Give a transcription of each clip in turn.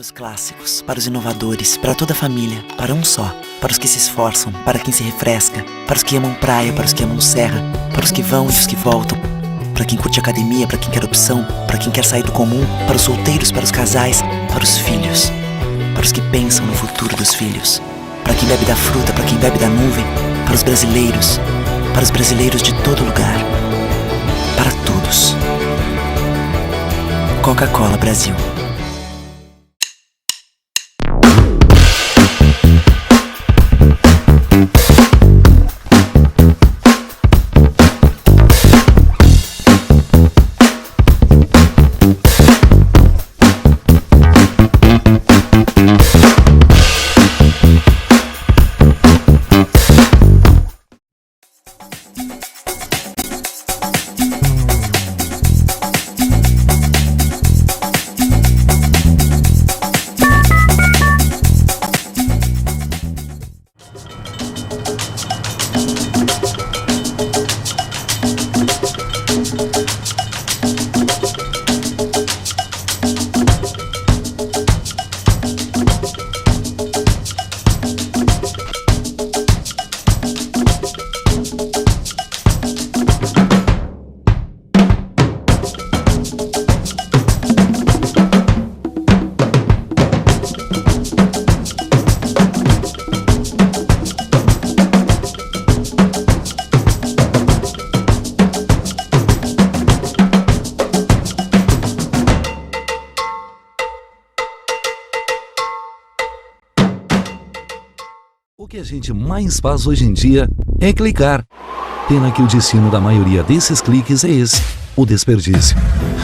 os clássicos, para os inovadores, para toda a família, para um só, para os que se esforçam, para quem se refresca, para os que amam praia, para os que amam serra, para os que vão e os que voltam, para quem curte academia, para quem quer opção, para quem quer sair do comum, para os solteiros, para os casais, para os filhos, para os que pensam no futuro dos filhos, para quem bebe da fruta, para quem bebe da nuvem, para os brasileiros de todo lugar, para todos. Coca-Cola Brasil. O que a gente mais faz hoje em dia é clicar. Pena que o destino da maioria desses cliques é esse, o desperdício.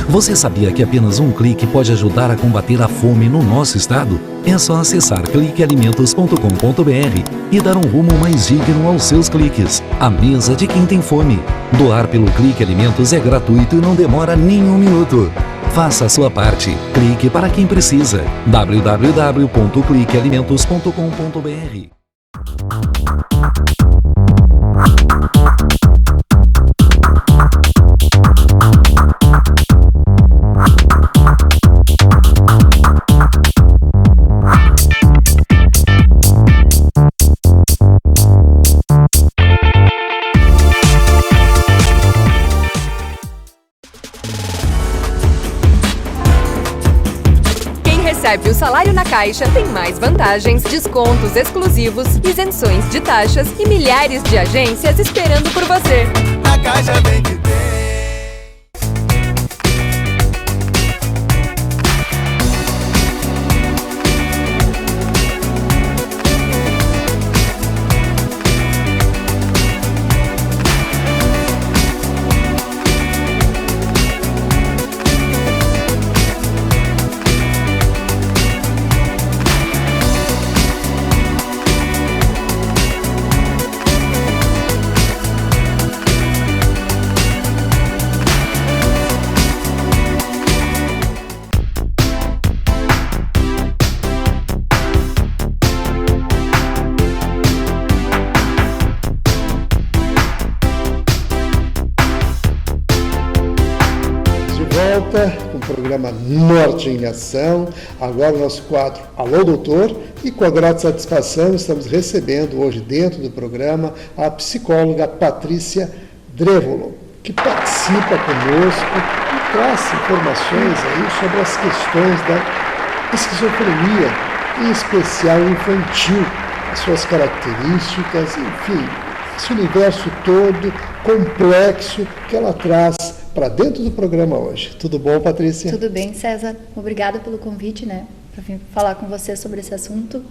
Você sabia que apenas um clique pode ajudar a combater a fome no nosso estado? É só acessar cliquealimentos.com.br e dar um rumo mais digno aos seus cliques. A mesa de quem tem fome. Doar pelo Clique Alimentos é gratuito e não demora nem um minuto. Faça a sua parte. Clique para quem precisa. www.cliquealimentos.com.br. Recebe o salário na Caixa, tem mais vantagens, descontos exclusivos, isenções de taxas e milhares de agências esperando por você. Na Caixa vem que tem. Com o programa Norte em Ação, agora o nosso quadro Alô Doutor, e com a grata satisfação estamos recebendo hoje dentro do programa a psicóloga Patrícia Drevolo, que participa conosco e traz informações aí sobre as questões da esquizofrenia, em especial infantil, as suas características, enfim, esse universo todo complexo que ela traz para dentro do programa hoje. Tudo bom, Patrícia? Tudo bem, César. Obrigada pelo convite, para vir falar com você sobre esse assunto.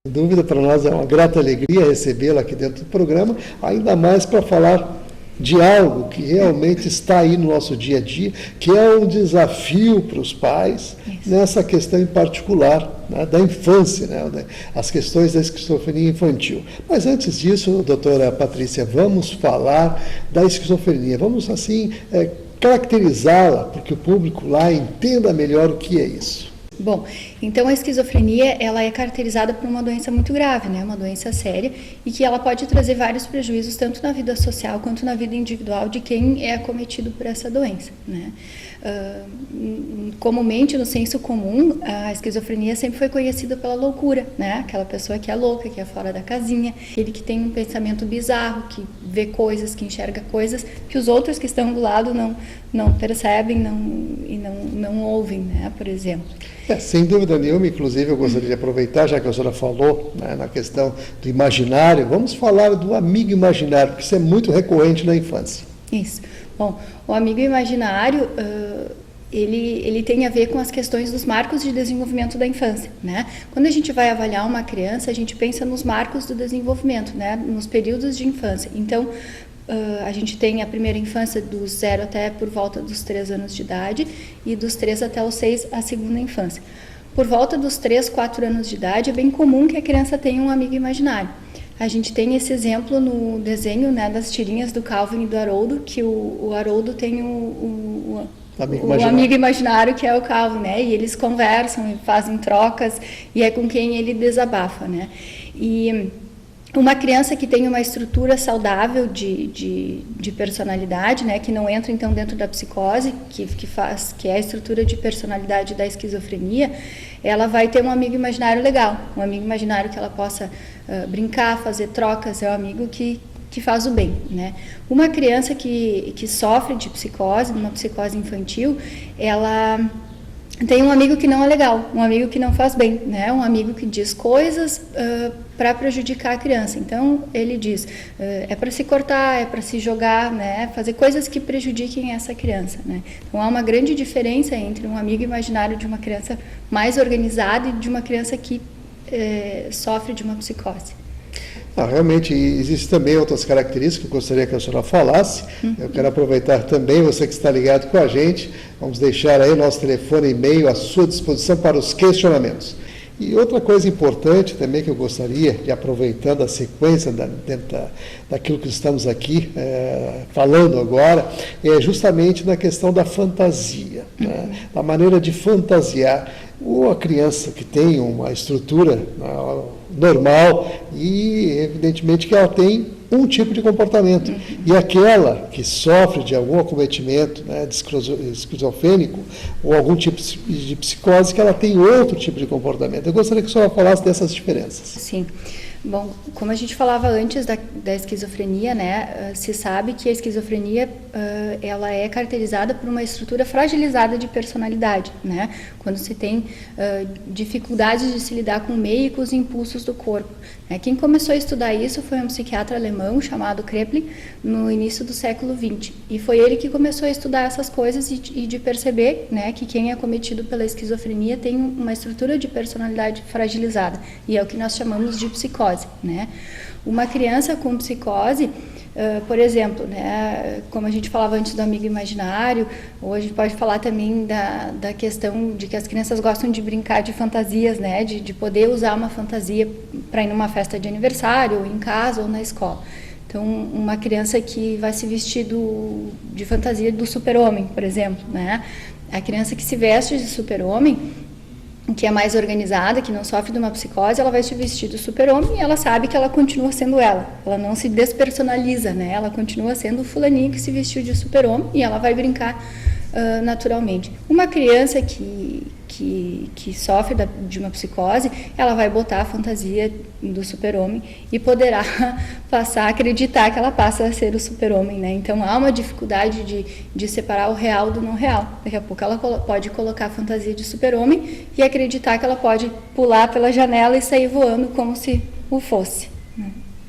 Sem dúvida, para nós é uma grata alegria recebê-la aqui dentro do programa, ainda mais para falar de algo que realmente está aí no nosso dia a dia, que é um desafio para os pais, nessa questão em particular, né, da infância, né, as questões da esquizofrenia infantil. Mas antes disso, doutora Patrícia, vamos falar da esquizofrenia. Vamos, assim, caracterizá-la, para que o público lá entenda melhor o que é isso. Bom, então a esquizofrenia, ela é caracterizada por uma doença muito grave, né? Uma doença séria, e que ela pode trazer vários prejuízos, tanto na vida social quanto na vida individual de quem é acometido por essa doença, né? Comumente, no senso comum, a esquizofrenia sempre foi conhecida pela loucura, né? Aquela pessoa que é louca, que é fora da casinha, aquele que tem um pensamento bizarro, que vê coisas, que enxerga coisas que os outros que estão do lado não percebem não ouvem, né? Por exemplo. Sem dúvida nenhuma, inclusive eu gostaria de aproveitar, já que a senhora falou, né, na questão do imaginário, vamos falar do amigo imaginário, porque isso é muito recorrente na infância. Isso. Bom, o amigo imaginário, ele tem a ver com as questões dos marcos de desenvolvimento da infância, né? Quando a gente vai avaliar uma criança, a gente pensa nos marcos do desenvolvimento, né? Nos períodos de infância. Então, a gente tem a primeira infância dos 0 até por volta dos 3 anos de idade e dos 3 até os 6 a segunda infância. Por volta dos 3, 4 anos de idade é bem comum que a criança tenha um amigo imaginário. A gente tem esse exemplo no desenho, né, das tirinhas do Calvin e do Haroldo, que o Haroldo tem o amigo imaginário que é o Calvin, né? E eles conversam e fazem trocas e é com quem ele desabafa, né? E uma criança que tem uma estrutura saudável de personalidade, né, que não entra então dentro da psicose, que é a estrutura de personalidade da esquizofrenia, ela vai ter um amigo imaginário legal, um amigo imaginário que ela possa brincar, fazer trocas, é um amigo que faz o bem, né? Uma criança que sofre de psicose, uma psicose infantil, ela tem um amigo que não é legal, um amigo que não faz bem, né? Um amigo que diz coisas para prejudicar a criança. Então, ele diz, é para se cortar, é para se jogar, né? Fazer coisas que prejudiquem essa criança, né? Então, há uma grande diferença entre um amigo imaginário de uma criança mais organizada e de uma criança que sofre de uma psicose. Realmente, existem também outras características que eu gostaria que a senhora falasse. Eu quero aproveitar também, você que está ligado com a gente, vamos deixar aí o nosso telefone e e-mail à sua disposição para os questionamentos. E outra coisa importante também que eu gostaria, de aproveitando a sequência dentro daquilo que estamos aqui falando agora, é justamente na questão da fantasia, né? Da maneira de fantasiar. Ou a criança que tem uma estrutura normal e, evidentemente, que ela tem um tipo de comportamento. E aquela que sofre de algum acometimento, né, de esquizofrênico ou algum tipo de psicose, que ela tem outro tipo de comportamento. Eu gostaria que a senhora falasse dessas diferenças. Sim. Bom, como a gente falava antes da esquizofrenia, né, se sabe que a esquizofrenia ela é caracterizada por uma estrutura fragilizada de personalidade, né, quando se tem dificuldades de se lidar com o meio e com os impulsos do corpo. Quem começou a estudar isso foi um psiquiatra alemão chamado Kraepelin no início do século XX, e foi ele que começou a estudar essas coisas e de perceber, né, que quem é acometido pela esquizofrenia tem uma estrutura de personalidade fragilizada, e é o que nós chamamos de psicose, né? Uma criança com psicose, por exemplo, né, como a gente falava antes do amigo imaginário, hoje a gente pode falar também da questão de que as crianças gostam de brincar de fantasias, né, de poder usar uma fantasia para ir numa festa de aniversário, ou em casa, ou na escola. Então, uma criança que vai se vestir de fantasia do super-homem, por exemplo, né? A criança que se veste de super-homem, que é mais organizada, que não sofre de uma psicose, ela vai se vestir do super-homem e ela sabe que ela continua sendo ela. Ela não se despersonaliza, né? Ela continua sendo o fulaninho que se vestiu de super-homem e ela vai brincar naturalmente. Uma criança que sofre de uma psicose, ela vai botar a fantasia do super-homem e poderá passar a acreditar que ela passa a ser o super-homem, né? Então há uma dificuldade de separar o real do não real. Daqui a pouco ela pode colocar a fantasia de super-homem e acreditar que ela pode pular pela janela e sair voando como se o fosse,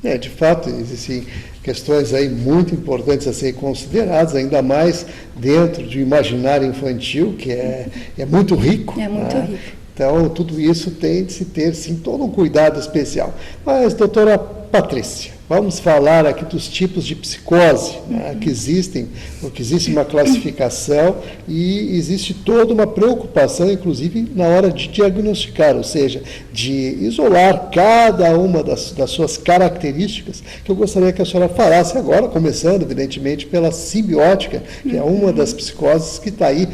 né? De fato, existem questões aí muito importantes a serem consideradas, ainda mais dentro de um imaginário infantil, que é muito rico. É muito rico. Então, tudo isso tem de se ter, sim, todo um cuidado especial. Mas, doutora Patrícia, vamos falar aqui dos tipos de psicose, né, que existem, porque existe uma classificação e existe toda uma preocupação, inclusive, na hora de diagnosticar, ou seja, de isolar cada uma das suas características, que eu gostaria que a senhora falasse agora, começando, evidentemente, pela simbiótica, que é uma das psicoses que está aí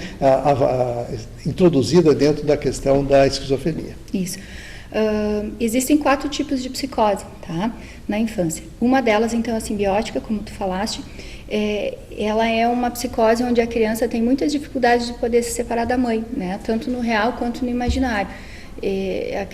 introduzida dentro da questão da esquizofrenia. Isso. Existem 4 tipos de psicose, tá? Na infância. Uma delas, então, a simbiótica, como tu falaste, ela é uma psicose onde a criança tem muitas dificuldades de poder se separar da mãe, né? Tanto no real quanto no imaginário.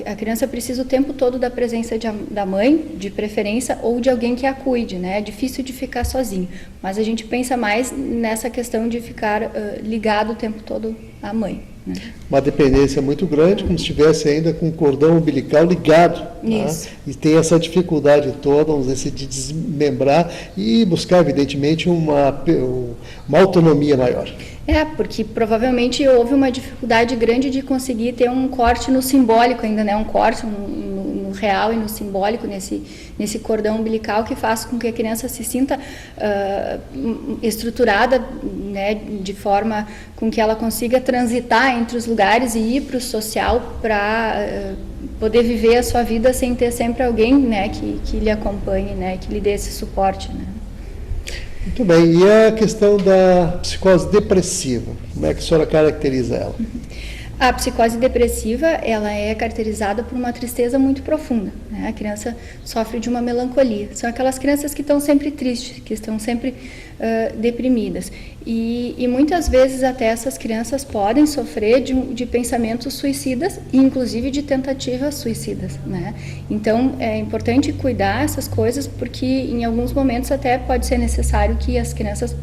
A criança precisa o tempo todo da presença da mãe, de preferência, ou de alguém que a cuide, né? É difícil de ficar sozinho, mas a gente pensa mais nessa questão de ficar ligado o tempo todo à mãe, né? Uma dependência muito grande, como se estivesse ainda com o cordão umbilical ligado. Isso. Né? E tem essa dificuldade toda, vamos dizer, de desmembrar e buscar, evidentemente, uma autonomia maior. Porque provavelmente houve uma dificuldade grande de conseguir ter um corte no simbólico ainda, né? Um corte no real e no simbólico, nesse cordão umbilical, que faz com que a criança se sinta estruturada, né? De forma com que ela consiga transitar entre os lugares e ir para o social para poder viver a sua vida sem ter sempre alguém, né? Que lhe acompanhe, né? Que lhe dê esse suporte, né? Muito bem, e a questão da psicose depressiva, como é que a senhora caracteriza ela? A psicose depressiva, ela é caracterizada por uma tristeza muito profunda, né? A criança sofre de uma melancolia. São aquelas crianças que estão sempre tristes, que estão sempre deprimidas. E muitas vezes até essas crianças podem sofrer de pensamentos suicidas, e inclusive de tentativas suicidas, né? Então, é importante cuidar essas coisas, porque em alguns momentos até pode ser necessário que as crianças,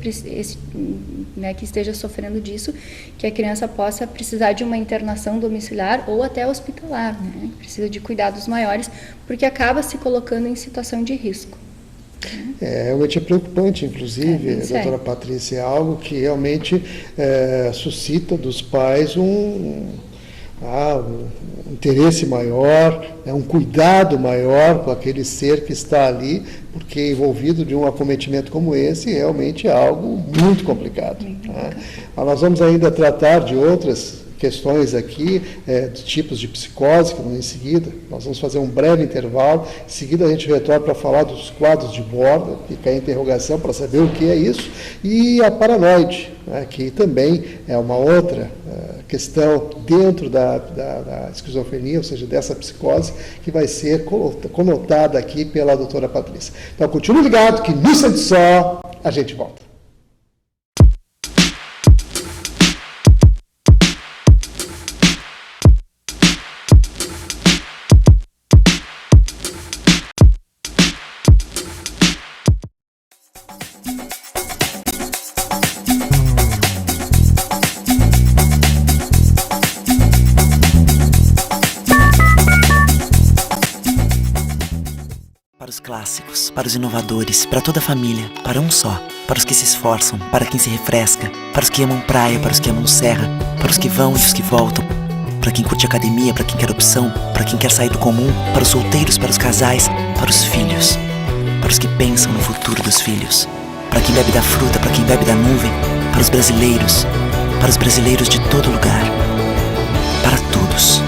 né, que esteja sofrendo disso, que a criança possa precisar de uma internação domiciliar ou até hospitalar, né? Precisa de cuidados maiores, porque acaba se colocando em situação de risco. Realmente é preocupante, inclusive, doutora Patrícia, é algo que realmente suscita dos pais um interesse maior, um cuidado maior com aquele ser que está ali, porque envolvido de um acometimento como esse, realmente é algo muito complicado. Né? Mas nós vamos ainda tratar de outras questões aqui, de tipos de psicose, que em seguida nós vamos fazer um breve intervalo, em seguida a gente retorna para falar dos quadros de borda, fica a interrogação para saber o que é isso, e a paranoide, né, que também é uma outra questão dentro da esquizofrenia, ou seja, dessa psicose, que vai ser conotada aqui pela doutora Patrícia. Então, continue ligado que no Instante Só a gente volta. Para os clássicos, para os inovadores, para toda a família, para um só, para os que se esforçam, para quem se refresca, para os que amam praia, para os que amam serra, para os que vão e os que voltam, para quem curte academia, para quem quer opção, para quem quer sair do comum, para os solteiros, para os casais, para os filhos, para os que pensam no futuro dos filhos, para quem bebe da fruta, para quem bebe da nuvem, para os brasileiros de todo lugar, para todos.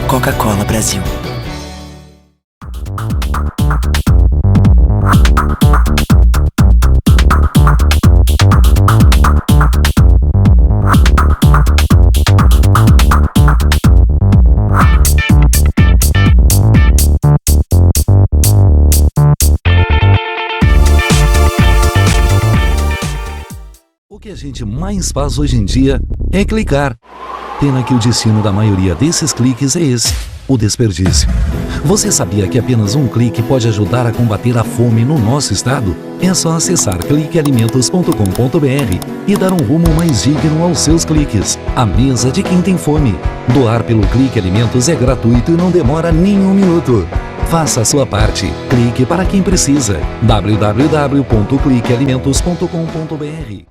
Coca-Cola Brasil. O que a gente mais faz hoje em dia é clicar. Pena que o destino da maioria desses cliques é esse, o desperdício. Você sabia que apenas um clique pode ajudar a combater a fome no nosso estado? É só acessar cliquealimentos.com.br e dar um rumo mais digno aos seus cliques. A mesa de quem tem fome. Doar pelo Clique Alimentos é gratuito e não demora nem um minuto. Faça a sua parte. Clique para quem precisa. www.cliquealimentos.com.br.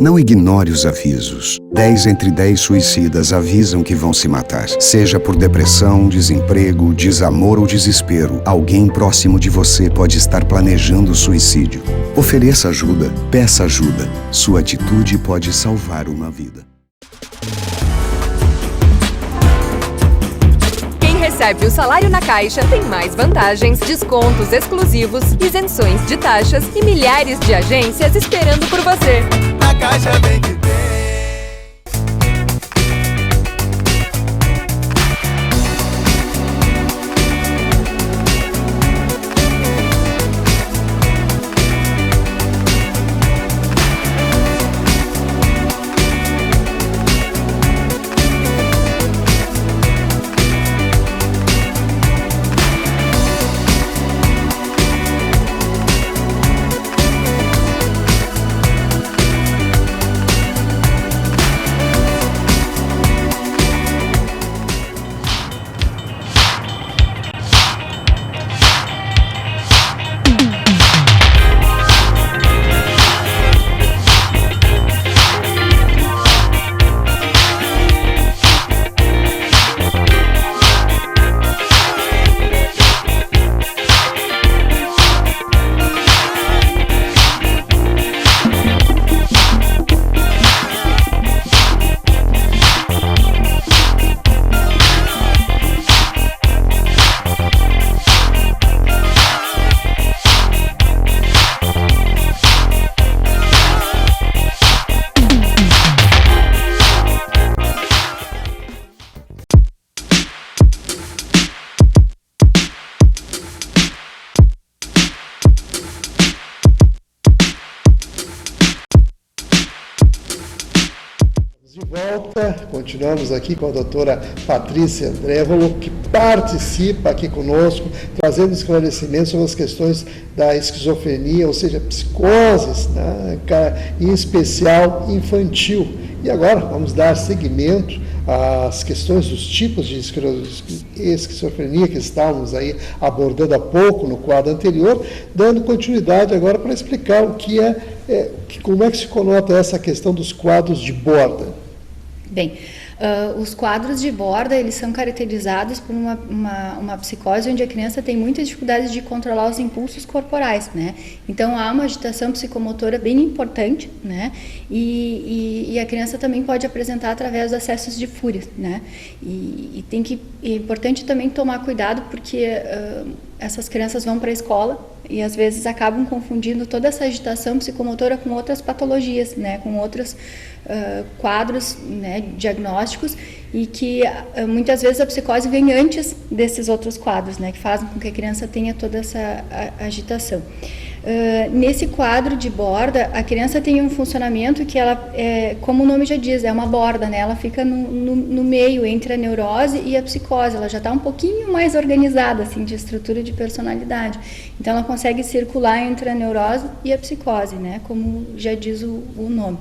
Não ignore os avisos. 10 entre 10 suicidas avisam que vão se matar. Seja por depressão, desemprego, desamor ou desespero, alguém próximo de você pode estar planejando suicídio. Ofereça ajuda, peça ajuda. Sua atitude pode salvar uma vida. Quem recebe o salário na Caixa tem mais vantagens, descontos exclusivos, isenções de taxas e milhares de agências esperando por você. Na Caixa Vem que tem. Continuamos aqui com a doutora Patrícia Andrévolo, que participa aqui conosco, trazendo esclarecimentos sobre as questões da esquizofrenia, ou seja, psicoses, né, em especial infantil. E agora vamos dar seguimento às questões dos tipos de esquizofrenia que estávamos aí abordando há pouco no quadro anterior, dando continuidade agora para explicar o que como é que se conota essa questão dos quadros de borda. Bem, os quadros de borda, eles são caracterizados por uma psicose onde a criança tem muitas dificuldades de controlar os impulsos corporais, né? Então, há uma agitação psicomotora bem importante, né? E a criança também pode apresentar através dos acessos de fúria, né? É importante também tomar cuidado porque essas crianças vão para a escola e às vezes acabam confundindo toda essa agitação psicomotora com outras patologias, né? Com outros quadros, né, diagnósticos, e que muitas vezes a psicose vem antes desses outros quadros, né, que fazem com que a criança tenha toda essa agitação. Nesse quadro de borda, a criança tem um funcionamento que ela, como o nome já diz, é uma borda, né? Ela fica no meio entre a neurose e a psicose. Ela já está um pouquinho mais organizada, assim, de estrutura de personalidade. Então, ela consegue circular entre a neurose e a psicose, né? Como já diz o nome.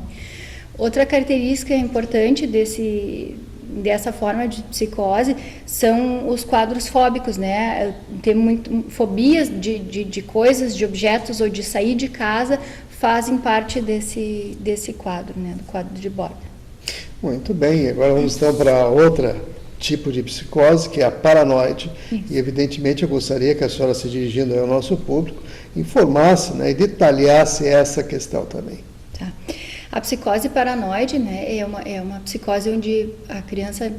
Outra característica importante dessa forma de psicose são os quadros fóbicos, né? Tem fobias de coisas, de objetos ou de sair de casa fazem parte desse quadro, né? Do quadro de borda. Muito bem, agora vamos então para outro tipo de psicose, que é a paranoide. Isso. E evidentemente eu gostaria que a senhora, se dirigindo ao nosso público, informasse, né, e detalhasse essa questão também. Tá. A psicose paranoide, né, é uma psicose onde a criança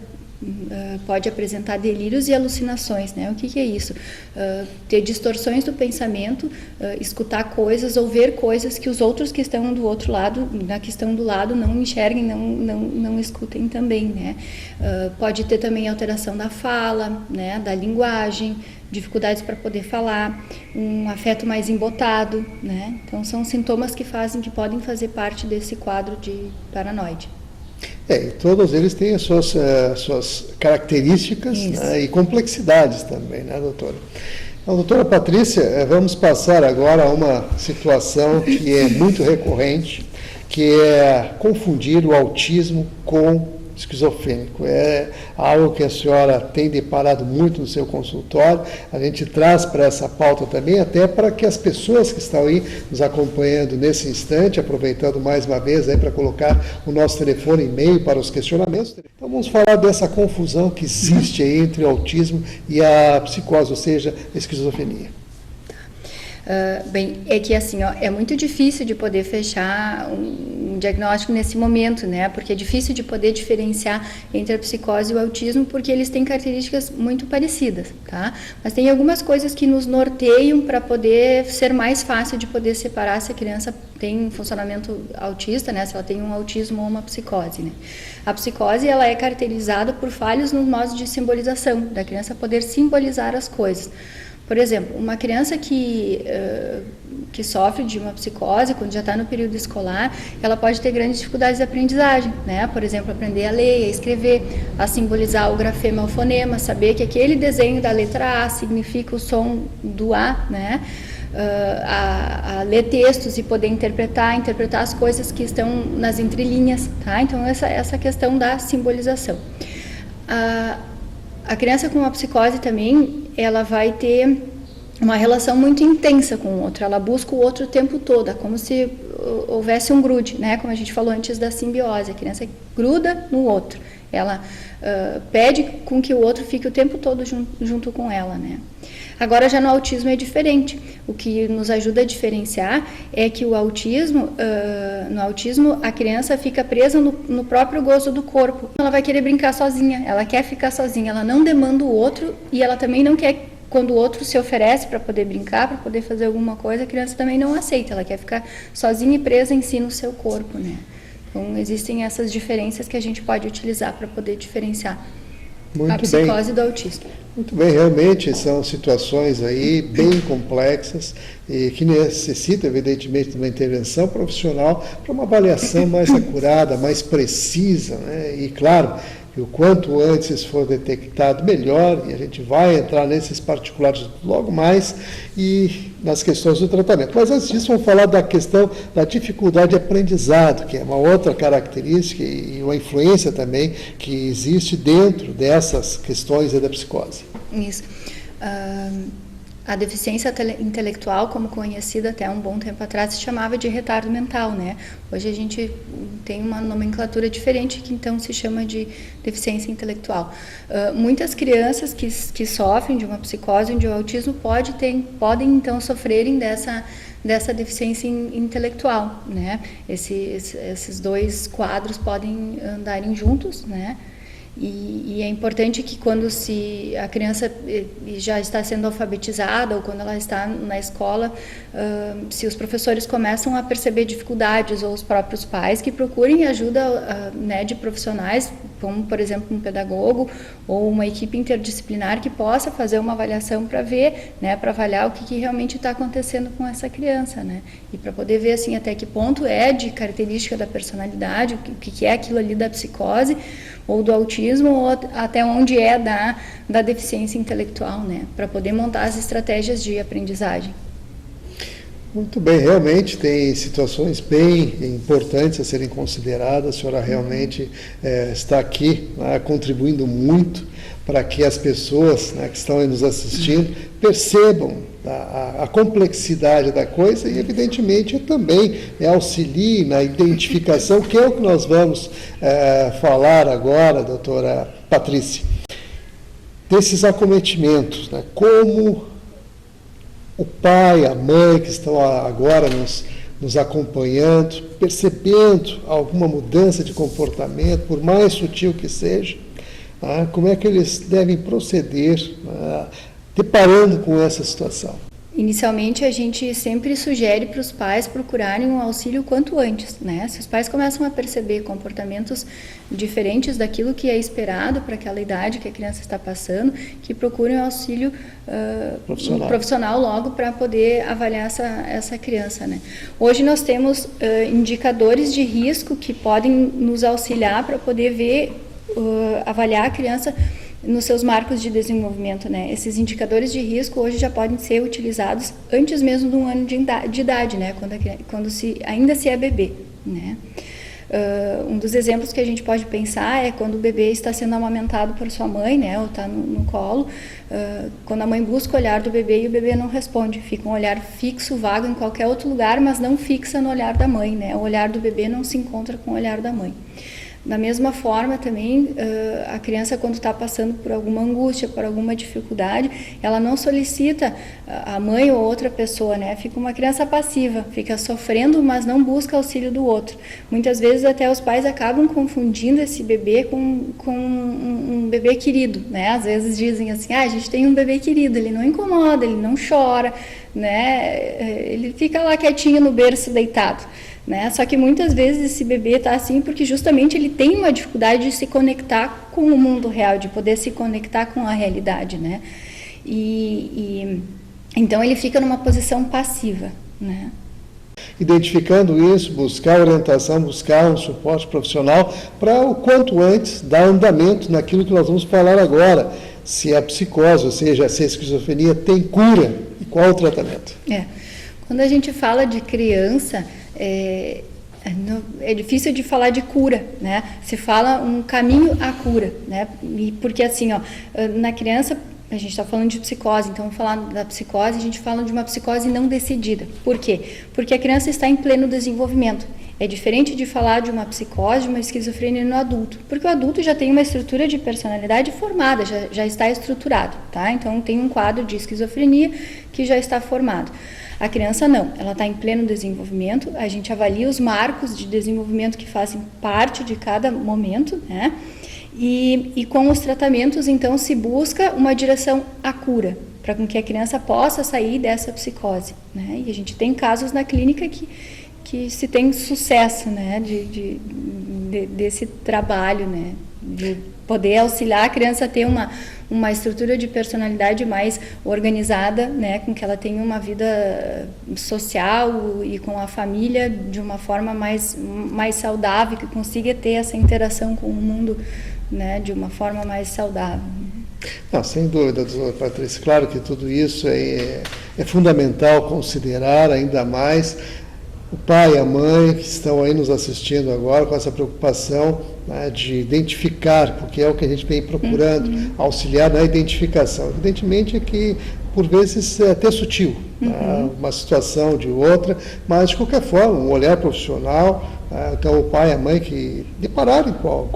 pode apresentar delírios e alucinações, né? O que é isso? Ter distorções do pensamento, escutar coisas ou ver coisas que os outros que estão do outro lado, na questão do lado, não enxerguem, não escutem também, né? Pode ter também alteração da fala, né, da linguagem, dificuldades para poder falar, um afeto mais embotado, né? Então são sintomas que podem fazer parte desse quadro de paranoide. E todos eles têm as suas características, né, e complexidades também, né, doutora? Então, doutora Patrícia, vamos passar agora a uma situação que é muito recorrente, que é confundir o autismo com esquizofrênico. É algo que a senhora tem deparado muito no seu consultório. A gente traz para essa pauta também, até para que as pessoas que estão aí nos acompanhando nesse instante, aproveitando mais uma vez aí para colocar o nosso telefone e e-mail para os questionamentos. Então vamos falar dessa confusão que existe aí entre o autismo e a psicose, ou seja, a esquizofrenia. Bem, é que assim, ó, é muito difícil de poder fechar um diagnóstico nesse momento, né? Porque é difícil de poder diferenciar entre a psicose e o autismo, porque eles têm características muito parecidas, tá? Mas tem algumas coisas que nos norteiam para poder ser mais fácil de poder separar se a criança tem um funcionamento autista, né? Se ela tem um autismo ou uma psicose, né? A psicose, ela é caracterizada por falhas no modo de simbolização, da criança poder simbolizar as coisas. Por exemplo, uma criança que sofre de uma psicose, quando já está no período escolar, ela pode ter grandes dificuldades de aprendizagem, né? Por exemplo, aprender a ler, a escrever, a simbolizar o grafema, o fonema, saber que aquele desenho da letra A significa o som do A, né? A ler textos e poder interpretar as coisas que estão nas entrelinhas, tá? Então, essa questão da simbolização. A criança com uma psicose também, ela vai ter uma relação muito intensa com o outro, ela busca o outro o tempo todo, é como se houvesse um grude, né? Como a gente falou antes da simbiose, a criança gruda no outro, ela pede com que o outro fique o tempo todo junto com ela, né? Agora, já no autismo é diferente. O que nos ajuda a diferenciar é que no autismo, a criança fica presa no próprio gozo do corpo. Ela vai querer brincar sozinha, ela quer ficar sozinha, ela não demanda o outro e ela também não quer, quando o outro se oferece para poder brincar, para poder fazer alguma coisa, a criança também não aceita, ela quer ficar sozinha e presa em si no seu corpo, né? Então, existem essas diferenças que a gente pode utilizar para poder diferenciar a psicose do autismo. Muito bem, realmente são situações aí bem complexas e que necessitam, evidentemente, de uma intervenção profissional para uma avaliação mais acurada, mais precisa, né? E, claro, que o quanto antes isso for detectado, melhor, e a gente vai entrar nesses particulares logo mais e nas questões do tratamento. Mas antes disso, vamos falar da questão da dificuldade de aprendizado, que é uma outra característica e uma influência também que existe dentro dessas questões da psicose. Isso. A deficiência intelectual, como conhecida até um bom tempo atrás, se chamava de retardo mental, né? Hoje a gente tem uma nomenclatura diferente que então se chama de deficiência intelectual. Muitas crianças que sofrem de uma psicose ou de um autismo podem então sofrerem dessa deficiência intelectual, né? Esses dois quadros podem andarem juntos, né? E é importante que quando a criança já está sendo alfabetizada ou quando ela está na escola, se os professores começam a perceber dificuldades ou os próprios pais, que procurem ajuda né, de profissionais, como por exemplo um pedagogo ou uma equipe interdisciplinar que possa fazer uma avaliação para ver, né, para avaliar o que realmente está acontecendo com essa criança, né, e para poder ver assim até que ponto é de característica da personalidade, o que é aquilo ali da psicose ou do autismo, ou até onde é da deficiência intelectual, né, para poder montar as estratégias de aprendizagem. Muito bem, realmente tem situações bem importantes a serem consideradas. A senhora realmente está aqui contribuindo muito para que as pessoas que estão aí nos assistindo percebam a complexidade da coisa e, evidentemente, também auxilie na identificação, que é o que nós vamos falar agora, doutora Patrícia, desses acometimentos, né? Como o pai, a mãe que estão agora nos acompanhando, percebendo alguma mudança de comportamento, por mais sutil que seja, como é que eles devem proceder deparando com essa situação? Inicialmente, a gente sempre sugere para os pais procurarem um auxílio quanto antes, né? Se os pais começam a perceber comportamentos diferentes daquilo que é esperado para aquela idade que a criança está passando, que procurem um auxílio profissional logo para poder avaliar essa criança, né? Hoje nós temos indicadores de risco que podem nos auxiliar para poder ver, avaliar a criança nos seus marcos de desenvolvimento, né? Esses indicadores de risco hoje já podem ser utilizados antes mesmo de um ano de idade, né? Quando ainda se é bebê, né? Um dos exemplos que a gente pode pensar é quando o bebê está sendo amamentado por sua mãe, né, ou está no colo, quando a mãe busca o olhar do bebê e o bebê não responde, fica um olhar fixo, vago em qualquer outro lugar, mas não fixa no olhar da mãe, né, o olhar do bebê não se encontra com o olhar da mãe. Da mesma forma também, a criança quando está passando por alguma angústia, por alguma dificuldade, ela não solicita a mãe ou outra pessoa, né? Fica uma criança passiva, fica sofrendo, mas não busca auxílio do outro. Muitas vezes até os pais acabam confundindo esse bebê com um bebê querido, né? Às vezes dizem assim, a gente tem um bebê querido, ele não incomoda, ele não chora, né? Ele fica lá quietinho no berço deitado. Né? Só que muitas vezes esse bebê está assim porque justamente ele tem uma dificuldade de se conectar com o mundo real, de poder se conectar com a realidade, né? Então ele fica numa posição passiva, né? Identificando isso, buscar orientação, buscar um suporte profissional para o quanto antes dar andamento naquilo que nós vamos falar agora, se a psicose, ou seja, se a esquizofrenia tem cura e qual o tratamento. Quando a gente fala de criança, é difícil de falar de cura, né? Se fala um caminho à cura, né? Porque assim, na criança, a gente está falando de psicose, então vamos falar da psicose, a gente fala de uma psicose não decidida. Por quê? Porque a criança está em pleno desenvolvimento. É diferente de falar de uma psicose, de uma esquizofrenia no adulto, porque o adulto já tem uma estrutura de personalidade formada, já está estruturado, tá? Então tem um quadro de esquizofrenia que já está formado. A criança não, ela está em pleno desenvolvimento, a gente avalia os marcos de desenvolvimento que fazem parte de cada momento, né? E com os tratamentos, então, se busca uma direção à cura, para que a criança possa sair dessa psicose, né? E a gente tem casos na clínica que se tem sucesso, né? Desse trabalho, né? De poder auxiliar a criança a ter uma estrutura de personalidade mais organizada, né, com que ela tenha uma vida social e com a família de uma forma mais saudável, que consiga ter essa interação com o mundo, né, de uma forma mais saudável. Não, sem dúvida, doutora Patrícia, claro que tudo isso é fundamental considerar ainda mais o pai e a mãe que estão aí nos assistindo agora com essa preocupação, né, de identificar, porque é o que a gente vem procurando, auxiliar na identificação. Evidentemente é que, por vezes, é até sutil, né, uma situação de outra, mas, de qualquer forma, um olhar profissional, então o pai e a mãe que depararem com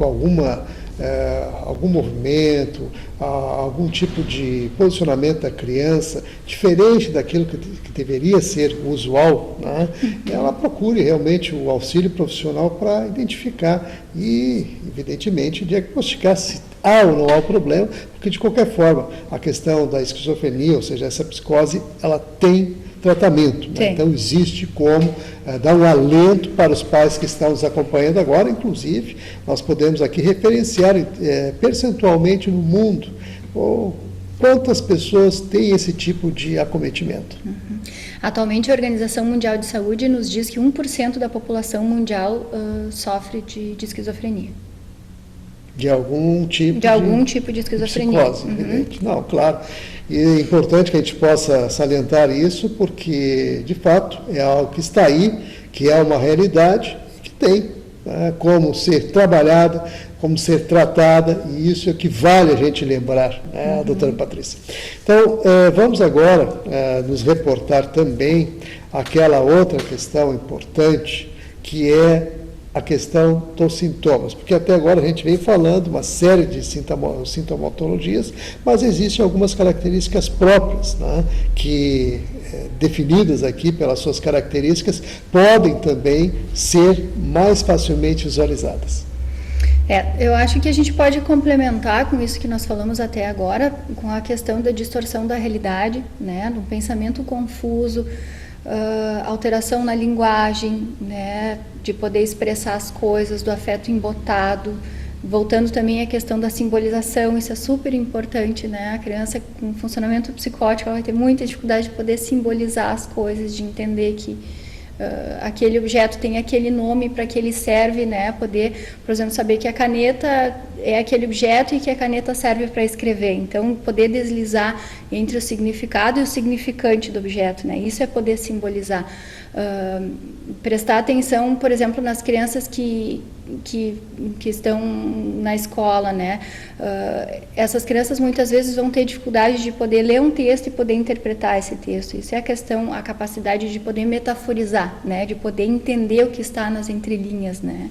algum movimento, algum tipo de posicionamento da criança, diferente daquilo que deveria ser usual, né? Ela procure realmente o auxílio profissional para identificar e, evidentemente, diagnosticar se há ou não há o problema, porque, de qualquer forma, a questão da esquizofrenia, ou seja, essa psicose, ela tem tratamento, né? Então existe como dar um alento para os pais que estão nos acompanhando agora. Inclusive, nós podemos aqui referenciar percentualmente no mundo quantas pessoas têm esse tipo de acometimento. Atualmente, a Organização Mundial de Saúde nos diz que 1% da população mundial sofre de esquizofrenia. De algum tipo de esquizofrenia. Psicose, evidente. Não, claro. E é importante que a gente possa salientar isso, porque, de fato, é algo que está aí, que é uma realidade, que tem, né, como ser trabalhada, como ser tratada, e isso é que vale a gente lembrar, né, doutora Patrícia. Então, vamos agora nos reportar também aquela outra questão importante, que é a questão dos sintomas, porque até agora a gente vem falando uma série de sintomatologias, mas existem algumas características próprias, né, que, definidas aqui pelas suas características, podem também ser mais facilmente visualizadas. Eu acho que a gente pode complementar com isso que nós falamos até agora, com a questão da distorção da realidade, né, do pensamento confuso, alteração na linguagem, né, de poder expressar as coisas, do afeto embotado, voltando também à questão da simbolização, isso é super importante, né, a criança com funcionamento psicótico, ela vai ter muita dificuldade de poder simbolizar as coisas, de entender que aquele objeto tem aquele nome para que ele serve, né, poder, por exemplo, saber que a caneta é aquele objeto e que a caneta serve para escrever. Então, poder deslizar entre o significado e o significante do objeto, né? Isso é poder simbolizar. Prestar atenção, por exemplo, nas crianças que estão na escola, né? Essas crianças muitas vezes vão ter dificuldade de poder ler um texto e poder interpretar esse texto. Isso é a capacidade de poder metaforizar, né? De poder entender o que está nas entrelinhas, né?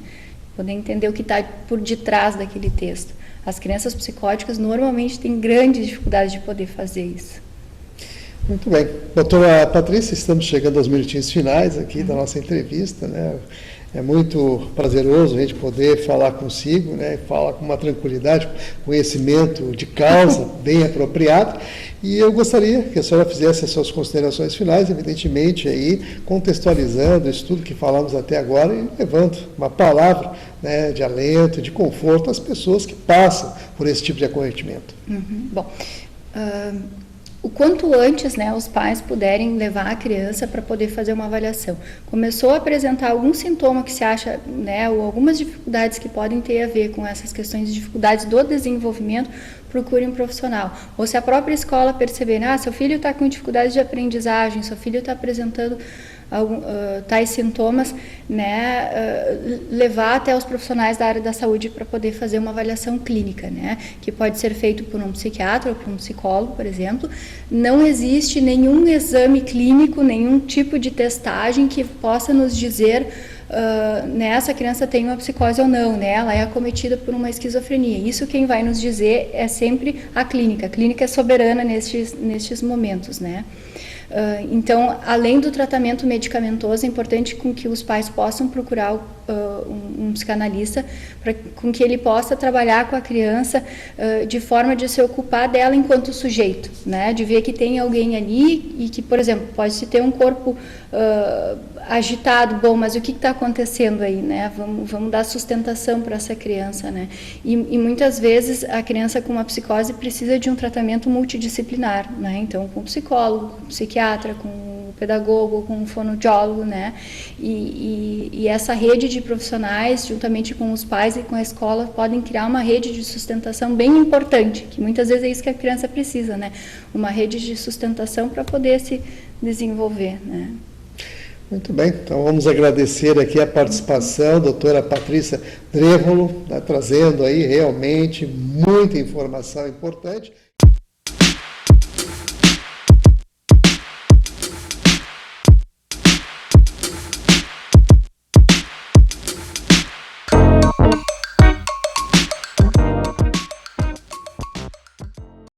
Poder entender o que está por detrás daquele texto. As crianças psicóticas normalmente têm grandes dificuldades de poder fazer isso. Muito bem. Doutora Patrícia, estamos chegando aos minutinhos finais aqui da nossa entrevista, né? É muito prazeroso a gente poder falar consigo, né? Falar com uma tranquilidade, conhecimento de causa bem apropriado. E eu gostaria que a senhora fizesse as suas considerações finais, evidentemente, aí, contextualizando isso tudo que falamos até agora e levando uma palavra, né, de alento, de conforto às pessoas que passam por esse tipo de acometimento. Bom, o quanto antes, né, os pais puderem levar a criança para poder fazer uma avaliação. Começou a apresentar algum sintoma que se acha, né, ou algumas dificuldades que podem ter a ver com essas questões de dificuldades do desenvolvimento, procure um profissional. Ou se a própria escola perceber, seu filho está com dificuldades de aprendizagem, seu filho está apresentando tais sintomas, né, levar até os profissionais da área da saúde para poder fazer uma avaliação clínica, né, que pode ser feito por um psiquiatra ou por um psicólogo, por exemplo. Não existe nenhum exame clínico, nenhum tipo de testagem que possa nos dizer essa criança tem uma psicose ou não, né? Ela é acometida por uma esquizofrenia. Isso quem vai nos dizer é sempre a clínica. A clínica é soberana nestes momentos, né? Então, além do tratamento medicamentoso, é importante com que os pais possam procurar um psicanalista, com que ele possa trabalhar com a criança de forma de se ocupar dela enquanto sujeito, né? De ver que tem alguém ali e que, por exemplo, pode-se ter um corpo agitado, bom, mas o que está acontecendo aí, né? Vamos dar sustentação para essa criança, né? E muitas vezes a criança com uma psicose precisa de um tratamento multidisciplinar, né? Então, com psicólogo, com psiquiatra, com pedagogo, com um fonoaudiólogo, né? E essa rede de profissionais, juntamente com os pais e com a escola, podem criar uma rede de sustentação bem importante, que muitas vezes é isso que a criança precisa, né? Uma rede de sustentação para poder se desenvolver, né? Muito bem, então vamos agradecer aqui a participação da doutora Patrícia Drevolo, tá trazendo aí realmente muita informação importante.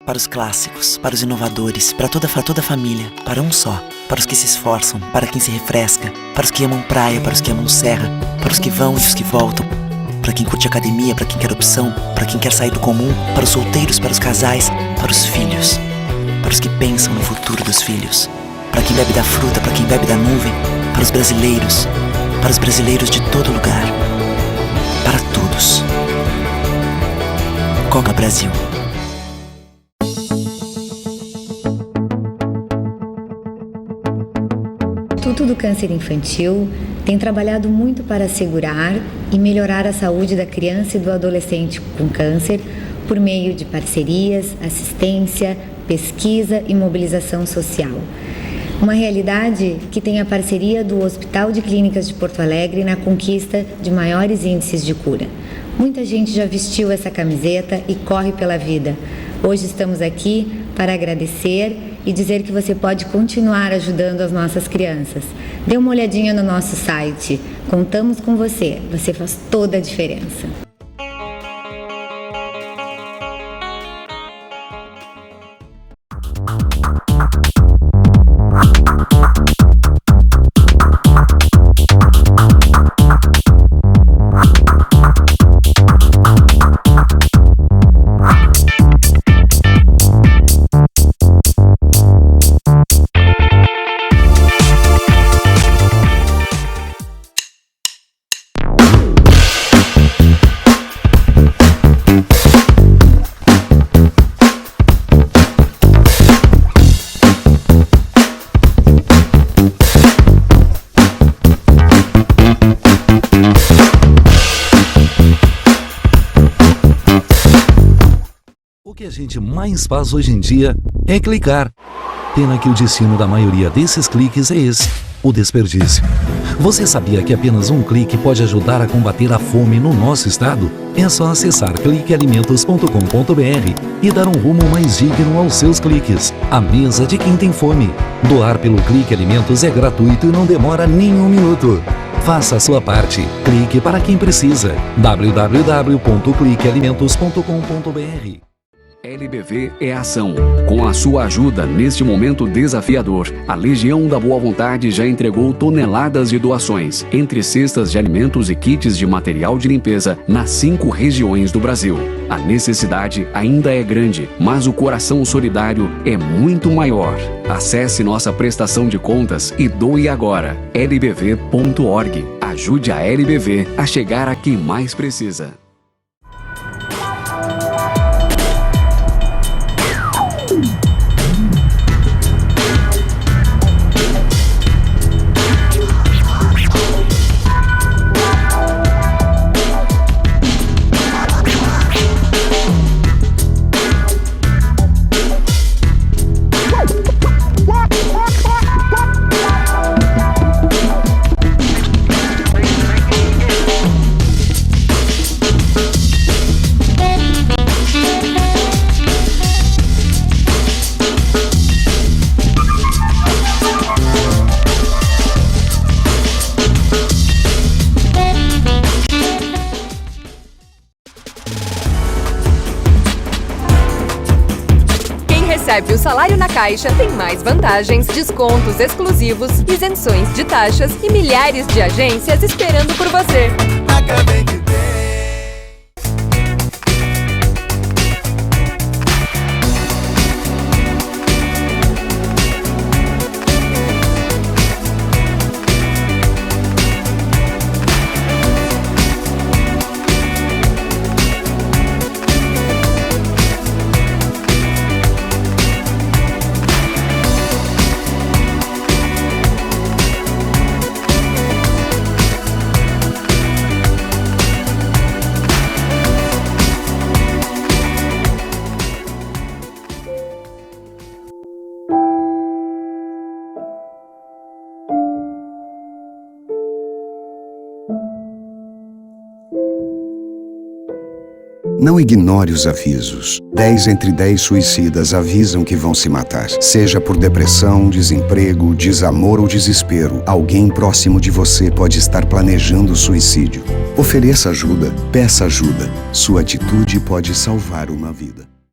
Para os clássicos, para os inovadores, para toda a família, para um só, para os que se esforçam, para quem se refresca, para os que amam praia, para os que amam serra, para os que vão e os que voltam, para quem curte academia, para quem quer opção, para quem quer sair do comum, para os solteiros, para os casais, para os filhos, para os que pensam no futuro dos filhos, para quem bebe da fruta, para quem bebe da nuvem, para os brasileiros de todo lugar, para todos. Coca Brasil. O Instituto do Câncer Infantil tem trabalhado muito para assegurar e melhorar a saúde da criança e do adolescente com câncer por meio de parcerias, assistência, pesquisa e mobilização social. Uma realidade que tem a parceria do Hospital de Clínicas de Porto Alegre na conquista de maiores índices de cura. Muita gente já vestiu essa camiseta e corre pela vida. Hoje estamos aqui para agradecer e dizer que você pode continuar ajudando as nossas crianças. Dê uma olhadinha no nosso site. Contamos com você. Você faz toda a diferença. que a gente mais faz hoje em dia é clicar. Pena que o destino da maioria desses cliques é esse, o desperdício. Você sabia que apenas um clique pode ajudar a combater a fome no nosso estado? É só acessar cliquealimentos.com.br e dar um rumo mais digno aos seus cliques. A mesa de quem tem fome. Doar pelo Clique Alimentos é gratuito e não demora nem um minuto. Faça a sua parte. Clique para quem precisa. www.cliquealimentos.com.br. LBV é ação. Com a sua ajuda neste momento desafiador, a Legião da Boa Vontade já entregou toneladas de doações, entre cestas de alimentos e kits de material de limpeza, nas 5 regiões do Brasil. A necessidade ainda é grande, mas o coração solidário é muito maior. Acesse nossa prestação de contas e doe agora. lbv.org. Ajude a LBV a chegar a quem mais precisa. Recebe o salário na Caixa, tem mais vantagens, descontos exclusivos, isenções de taxas e milhares de agências esperando por você. Paga bem que tem. Não ignore os avisos. 10 entre 10 suicidas avisam que vão se matar. Seja por depressão, desemprego, desamor ou desespero, alguém próximo de você pode estar planejando suicídio. Ofereça ajuda, peça ajuda. Sua atitude pode salvar uma vida.